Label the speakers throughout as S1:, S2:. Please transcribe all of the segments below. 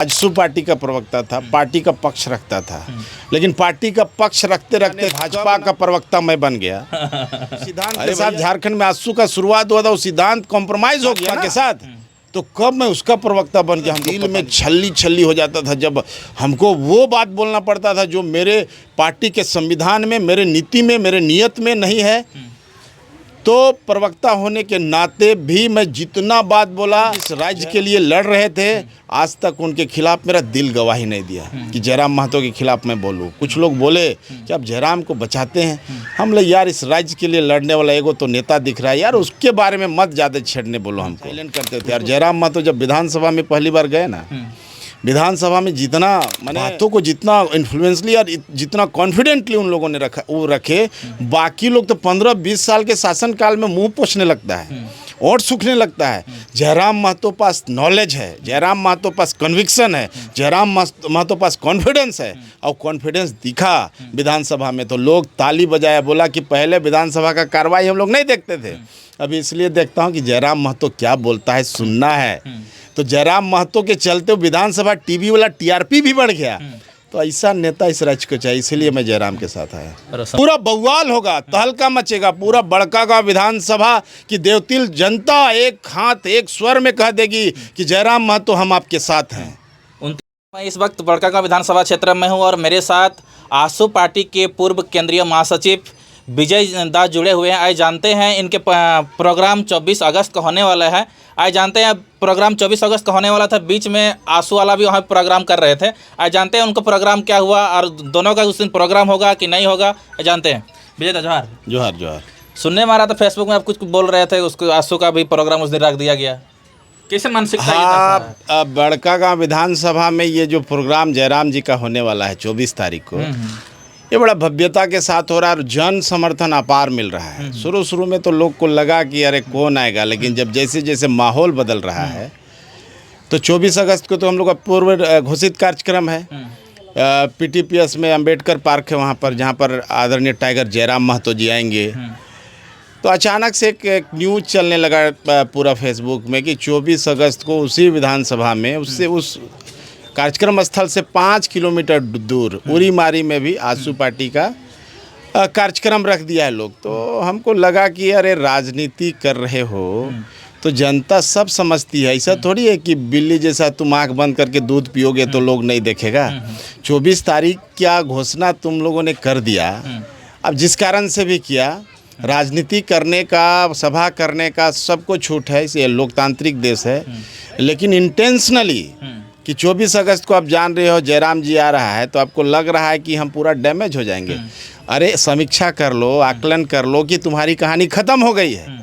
S1: AJSU party का प्रवक्ता था, पार्टी का पक्ष रखता था, लेकिन पार्टी का पक्ष रखते रखते भाजपा का प्रवक्ता मैं बन गया। सिद्धांत के साथ झारखंड में आजसू का शुरुआत हुआ था, वो सिद्धांत कॉम्प्रोमाइज हो गया के साथ, तो कब मैं उसका प्रवक्ता बन गया। हम दिल में छल्ली हो जाता था जब हमको वो बात बोलना पड़ता था जो मेरे पार्टी के संविधान में, मेरे नीति में, मेरे नियत में नहीं है। तो प्रवक्ता होने के नाते भी मैं जितना बात बोला, इस राज्य के लिए लड़ रहे थे, आज तक उनके खिलाफ मेरा दिल गवाही नहीं दिया कि जयराम महतो के खिलाफ मैं बोलूं। कुछ लोग बोले कि आप जयराम को बचाते हैं, हम लोग यार इस राज्य के लिए लड़ने वाला एगो तो नेता दिख रहा है यार, उसके बारे में मत ज़्यादा छेड़ने बोलो हमको। साइलेंट करते थे। और जयराम महतो जब विधानसभा में पहली बार गए ना, विधानसभा में जितना मैंने बातों को जितना इन्फ्लुएंसली और जितना कॉन्फिडेंटली उन लोगों ने रखे, बाकी लोग तो 15-20 साल के शासनकाल में मुंह पोछने लगता है, ओट सूखने लगता है। जयराम महतो पास नॉलेज है, जयराम महतो पास कन्विक्शन है, जयराम महतो पास कॉन्फिडेंस है, और कॉन्फिडेंस दिखा विधानसभा में। तो लोग ताली बजाया, बोला कि पहले विधानसभा का कार्रवाई हम लोग नहीं देखते थे, अभी इसलिए देखता हूँ कि जयराम महतो क्या बोलता है सुनना है। तो जयराम महतो के चलते विधानसभा टीवी वाला टीआरपी भी बढ़ गया। तो ऐसा नेता इस राज्य को चाहिए, इसलिए मैं जयराम के साथ आया। पूरा बवाल होगा, तहलका मचेगा, पूरा बड़कागांव विधानसभा की देवतिल जनता एक हाथ एक स्वर में कह देगी कि जयराम महतो हम आपके साथ हैं।
S2: मैं इस वक्त बड़कागांव विधानसभा क्षेत्र में हूँ और मेरे साथ आजसू पार्टी के पूर्व केंद्रीय महासचिव विजय दास जुड़े हुए हैं। आइए जानते हैं इनके प्रोग्राम 24 अगस्त का होने वाला है। आइए जानते हैं प्रोग्राम 24 अगस्त का होने वाला था, बीच में आजसू वाला भी वहाँ प्रोग्राम कर रहे थे। आइए जानते हैं उनका प्रोग्राम क्या हुआ और दोनों का उस दिन प्रोग्राम होगा कि नहीं होगा, जानते हैं। विजय दास जोहार।
S1: जोहार जोहार।
S2: सुनने में आ रहा था फेसबुक में आप कुछ बोल रहे थे, उसको आजसू का भी प्रोग्राम उस दिन रख दिया गया, कैसे मानसिकता?
S1: हाँ, बड़कागांव विधानसभा में ये जो प्रोग्राम जयराम जी का होने वाला है 24 तारीख को, ये बड़ा भव्यता के साथ हो रहा है और जन समर्थन अपार मिल रहा है। शुरू में तो लोग को लगा कि अरे कौन आएगा, लेकिन जब जैसे जैसे माहौल बदल रहा है तो 24 अगस्त को तो हम लोग का पूर्व घोषित कार्यक्रम है। पीटीपीएस में अंबेडकर पार्क है वहाँ पर, जहाँ पर आदरणीय टाइगर जयराम महतो जी आएंगे। तो अचानक से एक न्यूज़ चलने लगा पूरा फेसबुक में कि 24 अगस्त को उसी विधानसभा में उस कार्यक्रम स्थल से 5 किलोमीटर दूर उरी मारी में भी आजसू पार्टी का कार्यक्रम रख दिया है लोग। तो हमको लगा कि अरे राजनीति कर रहे हो तो जनता सब समझती है, ऐसा थोड़ी है कि बिल्ली जैसा तुम आँख बंद करके दूध पियोगे तो लोग नहीं देखेगा। 24 तारीख क्या घोषणा तुम लोगों ने कर दिया, अब जिस कारण से भी किया, राजनीति करने का, सभा करने का सबको छूट है, इसे लोकतांत्रिक देश है, लेकिन इंटेंशनली कि 24 अगस्त को आप जान रहे हो जयराम जी आ रहा है तो आपको लग रहा है कि हम पूरा डैमेज हो जाएंगे। अरे समीक्षा कर लो, आकलन कर लो कि तुम्हारी कहानी ख़त्म हो गई है।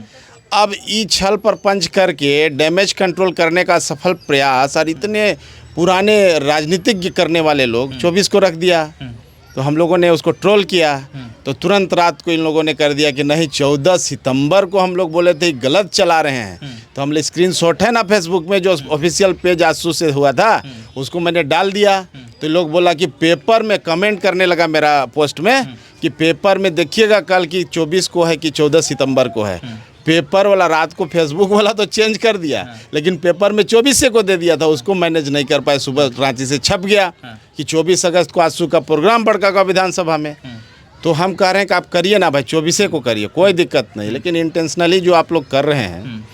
S1: अब ई छल प्रपंच करके डैमेज कंट्रोल करने का सफल प्रयास और इतने पुराने राजनीतिज्ञ करने वाले लोग 24 को रख दिया। तो हम लोगों ने उसको ट्रोल किया, तो तुरंत रात को इन लोगों ने कर दिया कि नहीं 14 सितंबर को हम लोग बोले थे गलत चला रहे हैं। तो हम लोग स्क्रीनशॉट है ना फेसबुक में जो ऑफिशियल पेज आजसू से हुआ था उसको मैंने डाल दिया। तो लोग बोला कि पेपर में कमेंट करने लगा मेरा पोस्ट में कि पेपर में देखिएगा कल कि 24 को है कि 14 सितंबर को है। पेपर वाला रात को फेसबुक वाला तो चेंज कर दिया, लेकिन पेपर में 24 को दे दिया था, उसको मैनेज नहीं कर पाए। सुबह रांची से छप गया कि 24 अगस्त को आजसू का प्रोग्राम बड़कागांव विधानसभा में। तो हम कह रहे हैं कि आप करिए ना भाई, 24 को करिए, कोई दिक्कत नहीं, लेकिन इंटेंशनली जो आप लोग कर रहे हैं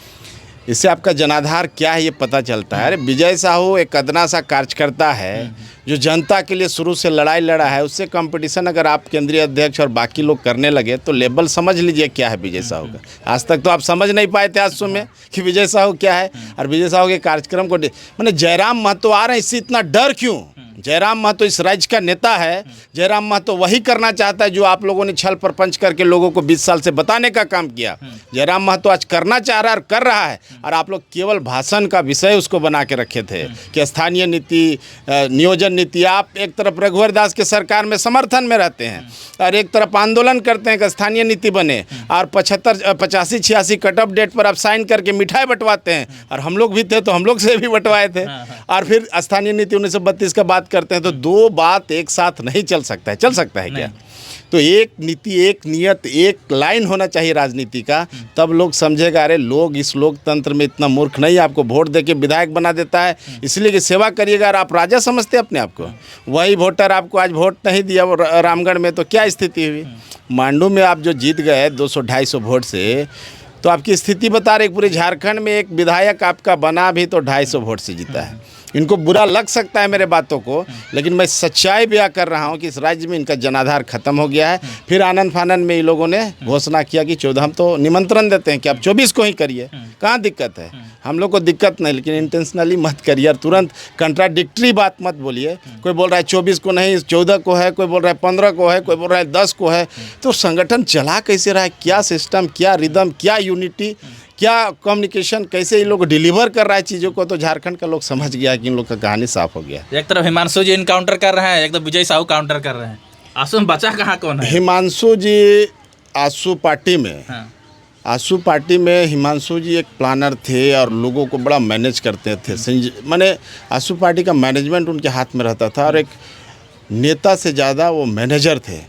S1: इससे आपका जनाधार क्या है ये पता चलता है। अरे विजय साहू एक अदना सा कार्यकर्ता है जो जनता के लिए शुरू से लड़ाई लड़ा है, उससे कंपटीशन अगर आप केंद्रीय अध्यक्ष और बाकी लोग करने लगे तो लेवल समझ लीजिए क्या है विजय साहू का। आज तक तो आप समझ नहीं पाए थे आजसू में कि विजय साहू क्या है, और विजय साहू के कार्यक्रम को मैंने जयराम महतो आ रहे हैं इससे इतना डर क्यों? जयराम महतो इस राज्य का नेता है, जयराम महतो वही करना चाहता है जो आप लोगों ने छल प्रपंच करके लोगों को 20 साल से बताने का काम किया। जयराम महतो आज करना चाह रहा है और कर रहा है, और आप लोग केवल भाषण का विषय उसको बना के रखे थे कि स्थानीय नीति, नियोजन नीति। आप एक तरफ रघुवर दास के सरकार में समर्थन में रहते हैं और एक तरफ आंदोलन करते हैं कि स्थानीय नीति बने, और 85-86 कट ऑफ डेट पर आप साइन करके मिठाई बंटवाते हैं, और हम लोग भी थे तो हम लोग से भी बंटवाए थे। और फिर स्थानीय नीति 1932 का बात करते हैं तो दो बात एक साथ नहीं चल सकता है। चल सकता है क्या? तो एक नीति, एक नियत, एक लाइन होना चाहिए राजनीति का, तब लोग समझेगा अरे लोग इस लोकतंत्र में इतना मूर्ख नहीं, आपको वोट दे के विधायक बना देता है इसलिए कि सेवा करिएगा और आप राजा समझते अपने आप को। वही वोटर आपको आज वोट नहीं दिया रामगढ़ में तो क्या स्थिति हुई? मांडू में आप जो जीत गए 200-250 वोट से, तो आपकी स्थिति बता रहे पूरे झारखंड में एक विधायक आपका बना भी तो 250 वोट से जीता है। इनको बुरा लग सकता है मेरे बातों को, लेकिन मैं सच्चाई बयां कर रहा हूं कि इस राज्य में इनका जनाधार खत्म हो गया है। फिर आनंद फानन में इन लोगों ने घोषणा किया कि 14, हम तो निमंत्रण देते हैं कि आप 24 को ही करिए, कहाँ दिक्कत है? हम लोग को दिक्कत नहीं, लेकिन इंटेंशनली मत करिए और तुरंत कंट्राडिक्टरी बात मत बोलिए। कोई बोल रहा है 24 को नहीं 14 को है, कोई बोल रहा है 15 को है, कोई बोल रहा है 10 को है। तो संगठन चला कैसे रहा है? क्या सिस्टम, क्या रिदम, क्या यूनिटी, क्या कम्युनिकेशन, कैसे इन लोग डिलीवर कर रहा है चीज़ों को? तो झारखंड का लोग समझ गया कि इन लोग का कहानी साफ हो गया।
S2: एक तरफ हिमांशु जी इनकाउंटर कर रहे हैं, एक तरफ विजय साहू काउंटर कर रहे हैं। आंसू में बचा कहाँ कौन है?
S1: हिमांशु जी आंसू पार्टी में, आंसू पार्टी में हिमांशु जी एक प्लानर थे और लोगों को बड़ा मैनेज करते थे। माने आंसू पार्टी का मैनेजमेंट उनके हाथ में रहता था और एक नेता से ज़्यादा वो मैनेजर थे।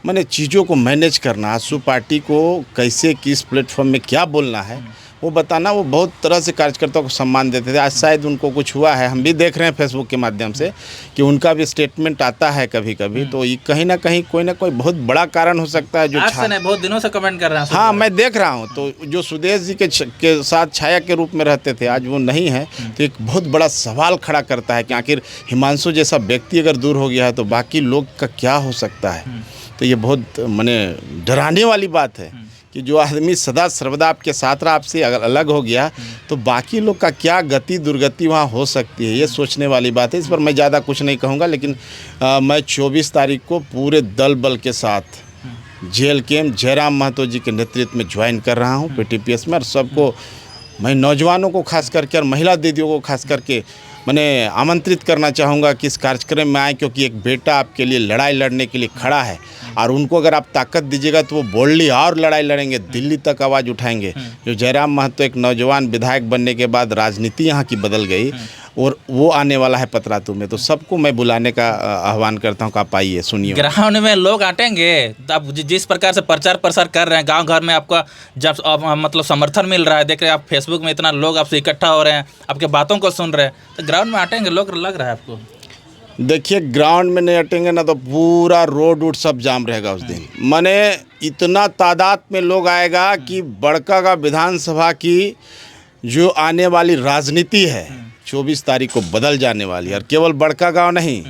S1: माने चीज़ों को मैनेज करना, आंसू पार्टी को कैसे किस प्लेटफॉर्म में क्या बोलना है वो बताना, वो बहुत तरह से कार्यकर्ताओं को सम्मान देते थे। आज शायद उनको कुछ हुआ है, हम भी देख रहे हैं फेसबुक के माध्यम से कि उनका भी स्टेटमेंट आता है कभी कभी, तो ये कहीं ना कहीं कोई ना कोई बहुत बड़ा कारण हो सकता है। जो
S2: आज से नहीं, बहुत दिनों से कमेंट कर रहे हैं।
S1: हाँ, मैं देख रहा हूँ। तो जो सुदेश जी के साथ छाया के रूप में रहते थे, आज वो नहीं है, तो एक बहुत बड़ा सवाल खड़ा करता है कि आखिर हिमांशु जैसा व्यक्ति अगर दूर हो गया है तो बाकी लोग का क्या हो सकता है? तो ये बहुत माने डराने वाली बात है कि जो आदमी सदा सर्वदा आपके साथ रहा, आपसे अगर अलग हो गया तो बाकी लोग का क्या गति दुर्गति वहाँ हो सकती है, ये सोचने वाली बात है। इस पर मैं ज़्यादा कुछ नहीं कहूँगा, लेकिन मैं 24 तारीख को पूरे दल बल के साथ जेल कैंप जयराम महतो जी के नेतृत्व में ज्वाइन कर रहा हूँ PTPS में। और सबको मैं नौजवानों को खास करके और महिला दीदियों को खास करके मैंने आमंत्रित करना चाहूँगा कि इस कार्यक्रम में आए, क्योंकि एक बेटा आपके लिए लड़ाई लड़ने के लिए खड़ा है और उनको अगर आप ताकत दीजिएगा तो वो बोल्डली और लड़ाई लड़ेंगे, दिल्ली तक आवाज़ उठाएंगे। जो जयराम महतो एक नौजवान विधायक बनने के बाद राजनीति यहाँ की बदल गई और वो आने वाला है पतरातू में, तो सबको मैं बुलाने का आह्वान करता हूँ कि आप आइए, सुनिए।
S2: ग्राउंड में लोग आटेंगे तो आप जिस प्रकार से प्रचार प्रसार कर रहे हैं, गांव घर में आपका जब मतलब समर्थन मिल रहा है, देख रहे हैं आप फेसबुक में इतना लोग आपसे इकट्ठा हो रहे हैं, आपके बातों को सुन रहे हैं, तो ग्राउंड में आटेंगे लोग, लग रहा है आपको?
S1: देखिए, ग्राउंड में नहीं हटेंगे ना तो पूरा रोड वोड सब जाम रहेगा उस दिन। माने इतना तादाद में लोग आएगा कि बड़का का विधानसभा की जो आने वाली राजनीति है 24 तारीख को बदल जाने वाली है। और केवल बड़का गांव नहीं,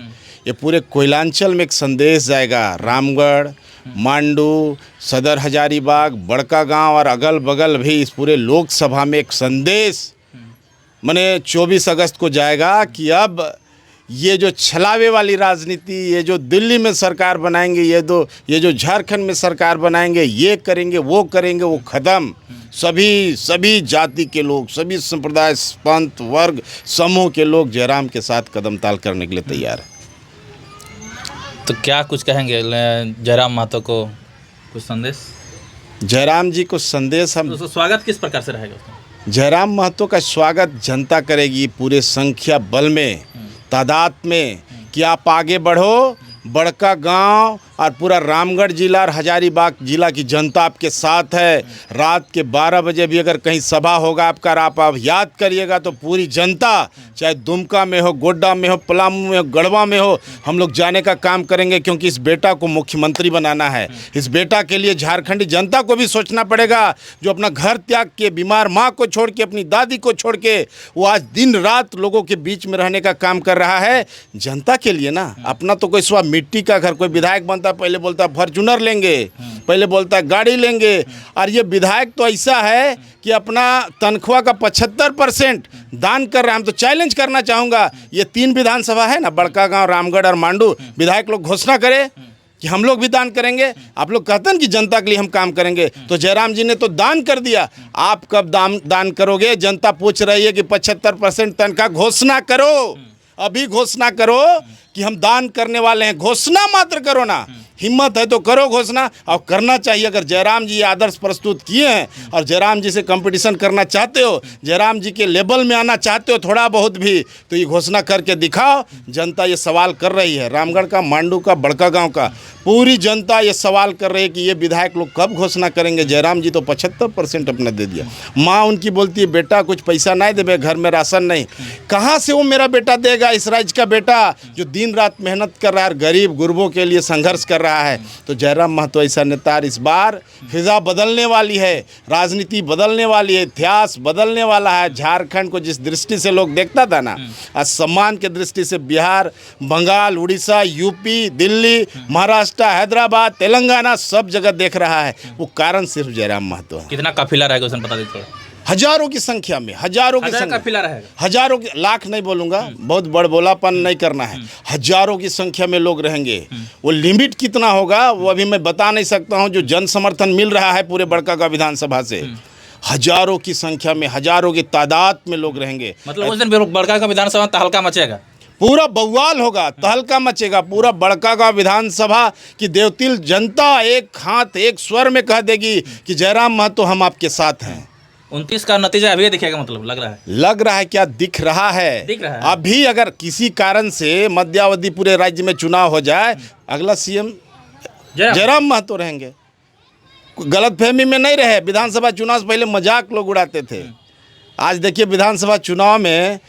S1: ये पूरे कोयलांचल में एक संदेश जाएगा। रामगढ़, मांडू, सदर हजारीबाग, बड़का गांव और अगल बगल भी इस पूरे लोकसभा में एक संदेश माने 24 अगस्त को जाएगा कि अब ये जो छलावे वाली राजनीति, ये जो दिल्ली में सरकार बनाएंगे, ये जो झारखंड में सरकार बनाएंगे, ये करेंगे वो करेंगे, वो ख़त्म। सभी जाति के लोग, सभी संप्रदाय, पंथ, वर्ग, समूह के लोग जयराम के साथ कदम ताल करने के लिए तैयार है।
S2: तो क्या कुछ कहेंगे जयराम महतो को, कुछ संदेश?
S1: जयराम जी को संदेश हम
S2: तो स्वागत किस प्रकार से रहेगा उसका?
S1: जयराम महतो का स्वागत जनता करेगी पूरे संख्या बल में, तादाद में, कि आप आगे बढ़ो। बड़का गांव और पूरा रामगढ़ जिला और हजारीबाग जिला की जनता आपके साथ है। रात के 12 बजे भी अगर कहीं सभा होगा आपका, आप याद करिएगा तो पूरी जनता, चाहे दुमका में हो, गोड्डा में हो, पलामू में हो, गढ़वा में हो, हम लोग जाने का काम करेंगे, क्योंकि इस बेटा को मुख्यमंत्री बनाना है। इस बेटा के लिए झारखंडी जनता को भी सोचना पड़ेगा, जो अपना घर त्याग के, बीमार माँ को छोड़ के, अपनी दादी को छोड़ के वो आज दिन रात लोगों के बीच में रहने का काम कर रहा है जनता के लिए ना। अपना तो कोई स्वा मिट्टी का घर, कोई विधायक बनता पहले बोलता है फॉर्च्यूनर लेंगे, पहले बोलता है गाड़ी लेंगे, और ये विधायक तो ऐसा है कि अपना तनख्वाह का 75% दान कर रहा है। हम तो चैलेंज करना चाहूँगा, ये 3 विधानसभा है ना, बड़का गांव, रामगढ़ और मांडू, विधायक लोग घोषणा करें कि हम लोग भी दान करेंगे। आप लोग कहते हैं कि जनता के लिए हम काम करेंगे, तो जयराम जी ने तो दान कर दिया, आप कब दान करोगे? जनता पूछ रही है कि 75% तनख्वाह घोषणा करो, अभी घोषणा करो कि हम दान करने वाले हैं, घोषणा मात्र करो ना। हिम्मत है तो करो घोषणा, और करना चाहिए। अगर जयराम जी ये आदर्श प्रस्तुत किए हैं और जयराम जी से कंपटीशन करना चाहते हो, जयराम जी के लेवल में आना चाहते हो थोड़ा बहुत भी, तो ये घोषणा करके दिखाओ। जनता ये सवाल कर रही है, रामगढ़ का, मांडू का, बड़का गांव का पूरी जनता ये सवाल कर रही है कि ये विधायक लोग कब घोषणा करेंगे। जयराम जी तो 75% अपना दे दिया। माँ उनकी बोलती है बेटा कुछ पैसा नहीं देवे, घर में राशन नहीं। कहाँ से वो मेरा बेटा देगा, इस राज्य का बेटा जो दिन रात मेहनत कर रहा है, गरीब गुरबों के लिए संघर्ष कर रहा है। तो जयराम महतो ऐसा नेता, इस बार फिजा बदलने वाली है, राजनीति बदलने वाली है, इतिहास बदलने वाला है। झारखंड को जिस दृष्टि से लोग देखता था ना, आज सम्मान के दृष्टि से बिहार, बंगाल, उड़ीसा, यूपी, दिल्ली, महाराष्ट्र, हैदराबाद, तेलंगाना सब जगह देख रहा है। वो कारण सिर्फ जयराम महतो है।
S2: कितना काफिला रहेगा उसने बता दीजिए।
S1: हजारों की संख्या में, हजारों की संख्या,
S2: काफिला रहेगा,
S1: हजारों की, लाख नहीं बोलूंगा, बहुत बड़बोलापन नहीं करना है। हजारों की संख्या में लोग रहेंगे। वो लिमिट कितना होगा वो अभी मैं बता नहीं सकता हूं। जो जन समर्थन मिल रहा है पूरे बड़कागांव विधानसभा से, हजारों की संख्या में, हजारों की तादाद में लोग रहेंगे।
S2: मतलब उस दिन बड़कागांव विधानसभा तहलका मचेगा,
S1: पूरा बवाल होगा, तहलका मचेगा। पूरा बड़कागांव विधानसभा की देवतिल जनता एक हाथ एक स्वर में कह देगी कि जयराम महतो हम आपके साथ हैं।
S2: 29 का नतीजा अभी दिखेगा, मतलब लग रहा है
S1: क्या दिख रहा है?
S2: दिख रहा है।
S1: अभी अगर किसी कारण से मध्यावधि पूरे राज्य में चुनाव हो जाए, अगला सीएम जयराम महतो रहेंगे। गलतफहमी में नहीं रहे। विधानसभा चुनाव से पहले मजाक लोग उड़ाते थे। आज देखिए विधानसभा चुनाव में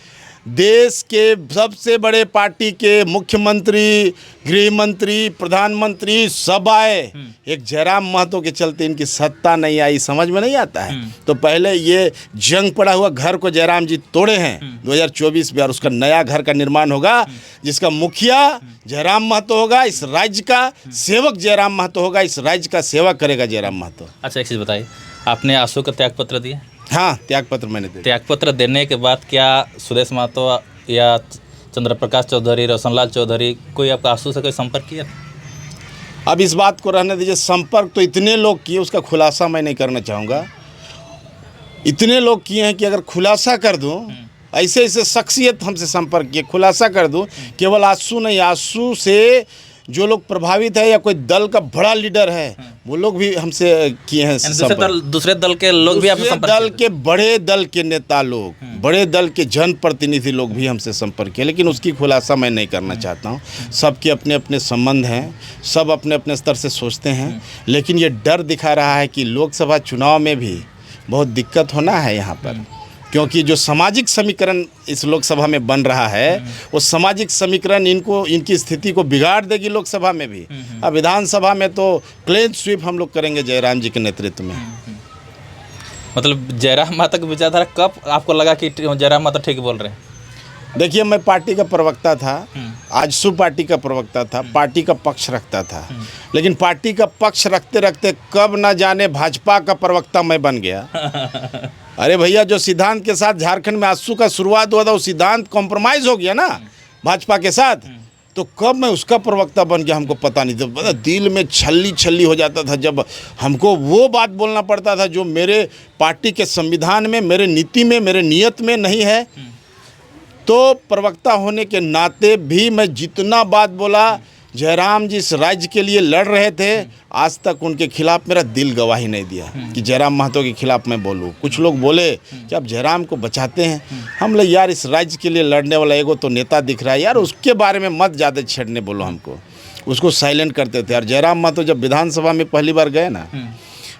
S1: देश के सबसे बड़े पार्टी के मुख्यमंत्री, गृह मंत्री, प्रधानमंत्री सब आए। एक जयराम महतो के चलते इनकी सत्ता नहीं आई, समझ में नहीं आता है। तो पहले ये जंग पड़ा हुआ घर को जयराम जी तोड़े हैं 2024 में, और उसका नया घर का निर्माण होगा जिसका मुखिया जयराम महतो होगा, इस राज्य का सेवक जयराम महतो होगा, इस राज्य का सेवा करेगा जयराम महतो।
S2: अच्छा एक चीज़ बताइए, आपने आंसू का त्यागपत्र दिया?
S1: हाँ, त्यागपत्र मैंने दिया।
S2: त्यागपत्र देने के बाद क्या सुदेश महतो या चंद्र प्रकाश चौधरी, रोशनलाल चौधरी, कोई आपका आंसू से कोई संपर्क किया?
S1: अब इस बात को रहने दीजिए। संपर्क तो इतने लोग किए, उसका खुलासा मैं नहीं करना चाहूँगा। इतने लोग किए हैं कि अगर खुलासा कर दूँ, ऐसे ऐसे शख्सियत हमसे संपर्क किए, खुलासा कर दूँ। केवल आंसू नहीं, आंसू से जो लोग प्रभावित है या कोई दल का बड़ा लीडर है वो लोग भी हमसे किए हैं संपर्क।
S2: दूसरे दल के लोग भी आपसे संपर्क?
S1: दल के बड़े दल के नेता लोग, बड़े दल के जनप्रतिनिधि लोग भी हमसे संपर्क किए, लेकिन उसकी खुलासा मैं नहीं करना चाहता हूँ। सबके अपने अपने संबंध हैं, सब अपने अपने स्तर से सोचते हैं, लेकिन ये डर दिखा रहा है कि लोकसभा चुनाव में भी बहुत दिक्कत होना है यहाँ पर, क्योंकि जो सामाजिक समीकरण इस लोकसभा में बन रहा है वो सामाजिक समीकरण इनकी स्थिति को बिगाड़ देगी लोकसभा में भी। अब विधानसभा में तो क्लीन स्वीप हम लोग करेंगे जयराम जी के नेतृत्व में।
S2: मतलब जयराम महतो की विचारधारा कब आपको लगा कि जयराम महतो ठीक बोल रहे हैं?
S1: देखिए, मैं पार्टी का प्रवक्ता था, आजसू पार्टी का प्रवक्ता था, पार्टी का पक्ष रखता था, लेकिन पार्टी का पक्ष रखते रखते कब ना जाने भाजपा का प्रवक्ता मैं बन गया। अरे भैया, जो सिद्धांत के साथ झारखंड में आजसू का शुरुआत हुआ था वो सिद्धांत कॉम्प्रोमाइज़ हो गया ना भाजपा के साथ, तो कब मैं उसका प्रवक्ता बन गया हमको पता नहीं था। पता, दिल में छल्ली हो जाता था जब हमको वो बात बोलना पड़ता था जो मेरे पार्टी के संविधान में, मेरे नीति में, मेरे नियत में नहीं है। तो प्रवक्ता होने के नाते भी मैं जितना बात बोला, जयराम जी इस राज्य के लिए लड़ रहे थे, आज तक उनके खिलाफ मेरा दिल गवाही नहीं दिया कि जयराम महतो के खिलाफ मैं बोलूं। कुछ लोग बोले कि आप जयराम को बचाते हैं, हम लोग यार इस राज्य के लिए लड़ने वाला एगो तो नेता दिख रहा है यार, उसके बारे में मत ज़्यादा छेड़ने बोलो हमको, उसको साइलेंट करते थे। और जयराम महतो जब विधानसभा में पहली बार गए ना,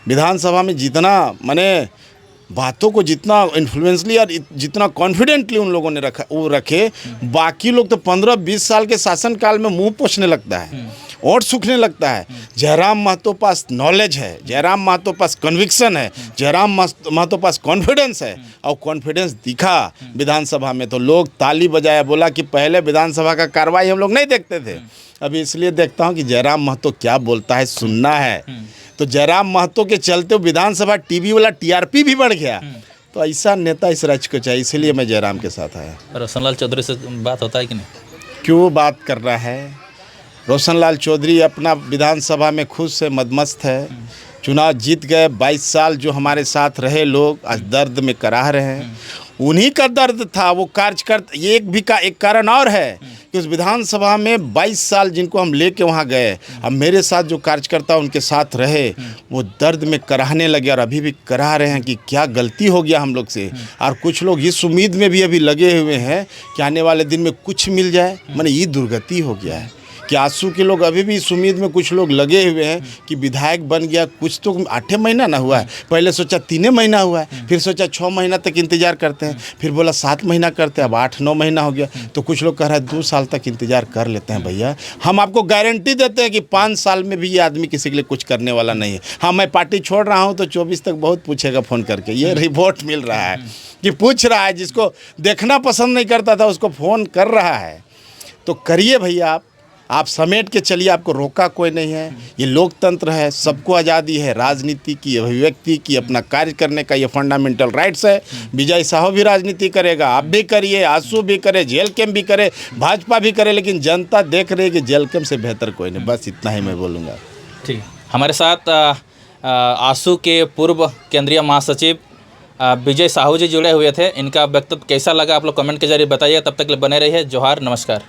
S1: विधानसभा में जितना मैंने बातों को जितना इन्फ्लुएंसली और जितना कॉन्फिडेंटली उन लोगों ने रखे, बाकी लोग तो 15-20 साल के शासनकाल में मुंह पोछने लगता है और सूखने लगता है। जयराम महतो पास नॉलेज है, जयराम महतो पास कन्विक्शन है, जयराम महतो पास कॉन्फिडेंस है, और कॉन्फिडेंस दिखा विधानसभा में तो लोग ताली बजाया। बोला कि पहले विधानसभा का कार्रवाई हम लोग नहीं देखते थे, अभी इसलिए देखता हूँ कि जयराम महतो क्या बोलता है सुनना है। तो जयराम महतो के चलते विधानसभा टीवी वाला टीआरपी भी बढ़ गया। तो ऐसा नेता इस राज्य को चाहिए, इसलिए मैं जयराम के साथ आया।
S2: रोशनलाल चौधरी से बात होता है कि नहीं?
S1: क्यों बात कर रहा है? रोशनलाल चौधरी अपना विधानसभा में खुद से मदमस्त है, चुनाव जीत गए। 22 साल जो हमारे साथ रहे लोग आज दर्द में कराह रहे हैं। उन्हीं का दर्द था। वो कार्यकर्ता, ये एक कारण और है कि उस विधानसभा में 22 साल जिनको हम लेके वहाँ गए, अब मेरे साथ जो कार्यकर्ता उनके साथ रहे, वो दर्द में कराहने लगे और अभी भी करा रहे हैं कि क्या गलती हो गया हम लोग से। और कुछ लोग इस उम्मीद में भी अभी लगे हुए हैं कि आने वाले दिन में कुछ मिल जाए। माने ये दुर्गति हो गया है कि आंसू के लोग अभी भी इस उम्मीद में कुछ लोग लगे हुए हैं कि विधायक बन गया, कुछ तो 8 महीना ना हुआ है, पहले सोचा 3 महीना हुआ है, फिर सोचा 6 महीना तक इंतजार करते हैं, फिर बोला 7 महीना करते हैं, अब 8-9 महीना हो गया, तो कुछ लोग कह रहे हैं 2 साल तक इंतजार कर लेते हैं। भैया हम आपको गारंटी देते हैं कि 5 साल में भी ये आदमी किसी के लिए कुछ करने वाला नहीं है। हाँ, मैं पार्टी छोड़ रहा हूँ तो 24 तक बहुत पूछेगा फ़ोन करके, ये रिपोर्ट मिल रहा है कि पूछ रहा है, जिसको देखना पसंद नहीं करता था उसको फ़ोन कर रहा है। तो करिए भैया, आप समेट के चलिए, आपको रोका कोई नहीं है। ये लोकतंत्र है, सबको आज़ादी है, राजनीति की, अभिव्यक्ति की, अपना कार्य करने का ये फंडामेंटल राइट्स है। विजय साहू भी राजनीति करेगा, आप भी करिए, आंसू भी करे, जेल कैम्प भी करे, भाजपा भी करे, लेकिन जनता देख रही है कि जेल कैम्प से बेहतर कोई नहीं। बस इतना ही मैं बोलूँगा।
S2: ठीक, हमारे साथ आंसू के पूर्व केंद्रीय महासचिव विजय साहू जी जुड़े हुए थे। इनका वक्तव्य कैसा लगा आप लोग कमेंट के जरिए बताइए। तब तक बने रहिए। जोहार, नमस्कार।